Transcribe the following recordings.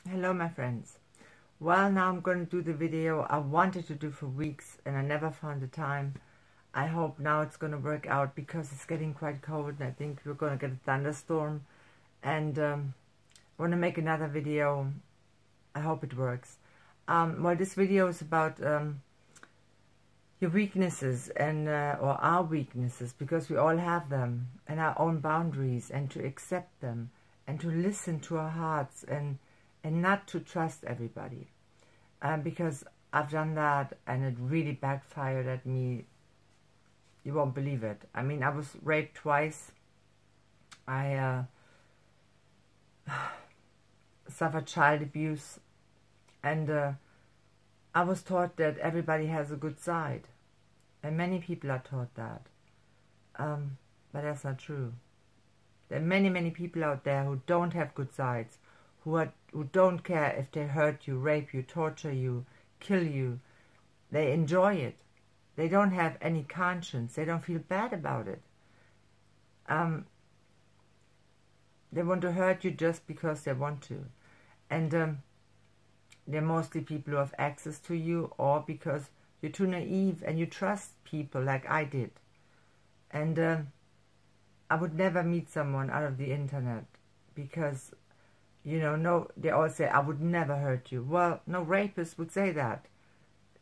Hello my friends. Well, now I'm going to do the video I wanted to do for weeks and I never found the time. I hope now it's going to work out because it's getting quite cold and I think we're going to get a thunderstorm, and I want to make another video. I hope it works. Well, this video is about your weaknesses and or our weaknesses, because we all have them, and our own boundaries, and to accept them and to listen to our hearts and not to trust everybody, because I've done that and it really backfired at me. You won't believe it. I mean, I was raped twice. I suffered child abuse, and I was taught that everybody has a good side, and many people are taught that, but that's not true. There are many people out there who don't have good sides, who don't care if they hurt you, rape you, torture you, kill you. They enjoy it. They don't have any conscience. They don't feel bad about it. They want to hurt you just because they want to. And they're mostly people who have access to you, or because you're too naive and you trust people like I did. And I would never meet someone out of the internet because, you know, no, they all say, I would never hurt you. Well, no rapist would say that.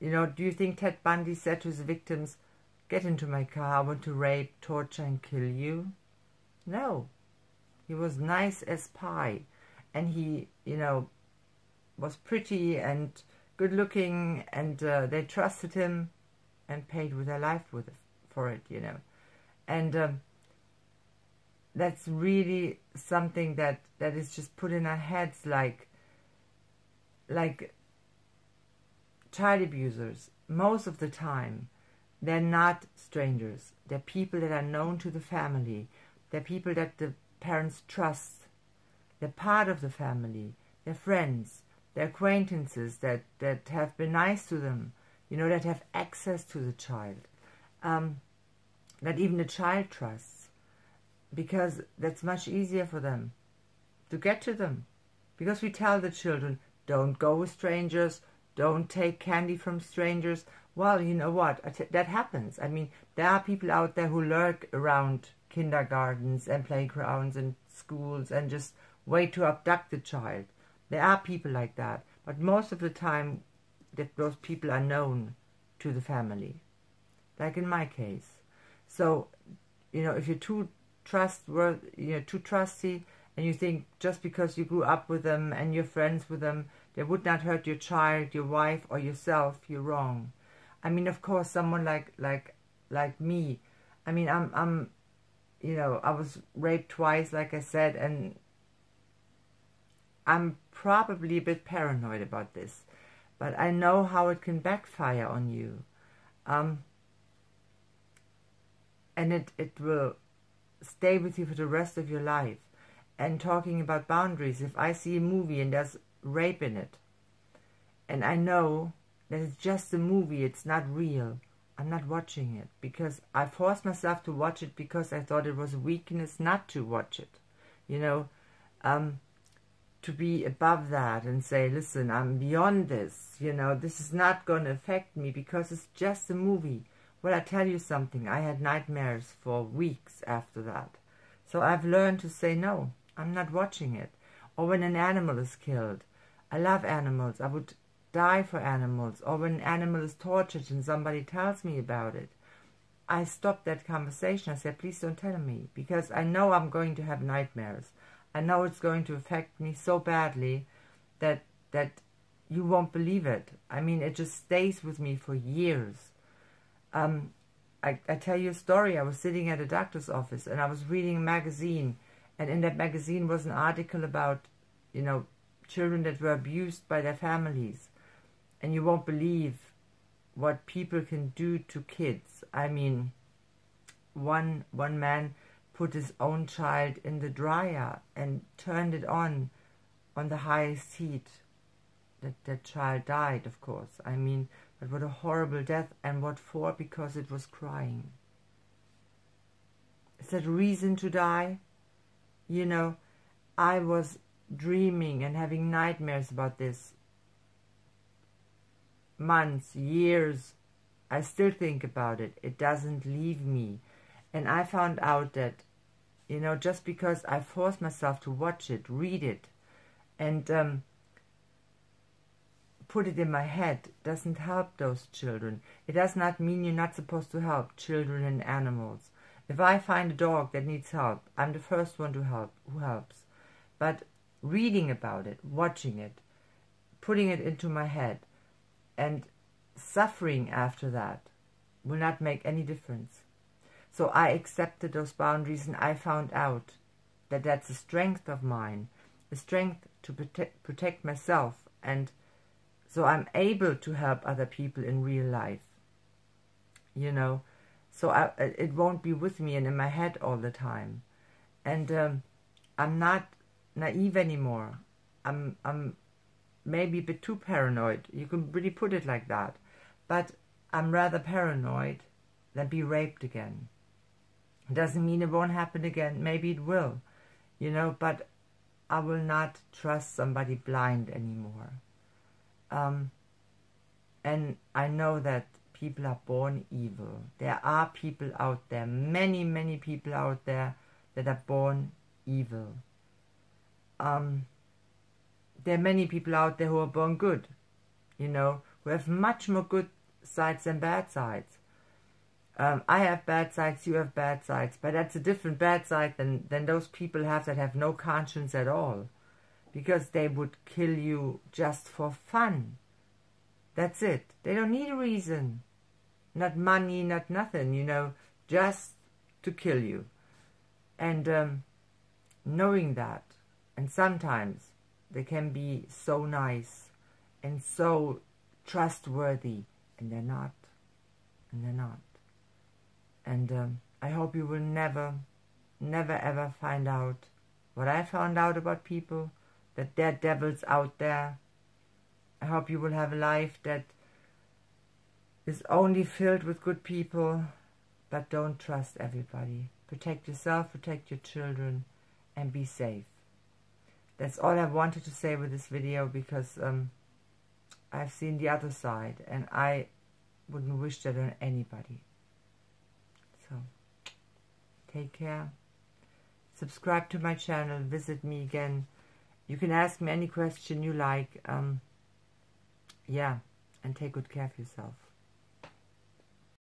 You know, do you think Ted Bundy said to his victims, get into my car, I want to rape, torture and kill you? No. He was nice as pie. And he, you know, was pretty and good looking, and they trusted him and paid with their life for it, you know. And that's really something that is just put in our heads, like child abusers. Most of the time, they're not strangers. They're people that are known to the family. They're people that the parents trust. They're part of the family. They're friends. They're acquaintances that have been nice to them, you know, that have access to the child, that even the child trusts, because that's much easier for them to get to them. Because we tell the children, don't go with strangers, don't take candy from strangers. Well, you know what, that happens. I mean, there are people out there who lurk around kindergartens and playgrounds and schools and just wait to abduct the child. There are people like that, but most of the time those people are known to the family, like in my case. So, you know, if you're too trustworthy, you know, too trusty, and you think just because you grew up with them and you're friends with them, they would not hurt your child, your wife, or yourself, you're wrong. I mean, of course, someone like me, I mean, I'm, you know, I was raped twice, like I said, and I'm probably a bit paranoid about this, but I know how it can backfire on you. And it will stay with you for the rest of your life. And talking about boundaries, if I see a movie and there's rape in it, and I know that it's just a movie, it's not real, I'm not watching it, because I forced myself to watch it because I thought it was a weakness not to watch it, you know, to be above that and say, listen, I'm beyond this, you know, this is not going to affect me because it's just a movie. Well, I tell you something, I had nightmares for weeks after that. So I've learned to say, no, I'm not watching it. Or when an animal is killed. I love animals. I would die for animals. Or when an animal is tortured and somebody tells me about it, I stop that conversation. I say, please don't tell me, because I know I'm going to have nightmares. I know it's going to affect me so badly that you won't believe it. I mean, it just stays with me for years. I tell you a story. I was sitting at a doctor's office and I was reading a magazine, and in that magazine was an article about, you know, children that were abused by their families. And you won't believe what people can do to kids. I mean, one man put his own child in the dryer and turned it on the highest heat. That child died, of course. I mean, but what a horrible death. And what for? Because it was crying. Is that reason to die? You know, I was dreaming and having nightmares about this months, years. I still think about it. It doesn't leave me. And I found out that, you know, just because I force myself to watch it, read it, and put it in my head, doesn't help those children. It does not mean you're not supposed to help children and animals. If I find a dog that needs help, I'm the first one to help, who helps. But reading about it, watching it, putting it into my head, and suffering after that will not make any difference. So I accepted those boundaries, and I found out that that's a strength of mine, a strength to protect myself, and so I'm able to help other people in real life, you know. So it won't be with me and in my head all the time. And I'm not naive anymore. I'm maybe a bit too paranoid. You can really put it like that. But I'm rather paranoid than be raped again. It doesn't mean it won't happen again. Maybe it will, you know, but I will not trust somebody blind anymore. And I know that people are born evil. There are people out there, many, many people out there that are born evil. There are many people out there who are born good, you know, who have much more good sides than bad sides. I have bad sides, you have bad sides, but that's a different bad side than those people have that have no conscience at all, because they would kill you just for fun. That's it. They don't need a reason. Not money, not nothing, you know, just to kill you. And knowing that, and sometimes they can be so nice and so trustworthy, and they're not. And they're not. And I hope you will never, never ever find out what I found out about people, that there are devils out there. I hope you will have a life that is only filled with good people, but don't trust everybody. Protect yourself, protect your children, and be safe. That's all I wanted to say with this video, because I've seen the other side, and I wouldn't wish that on anybody. So, take care. Subscribe to my channel. Visit me again. You can ask me any question you like. Yeah, and take good care of yourself.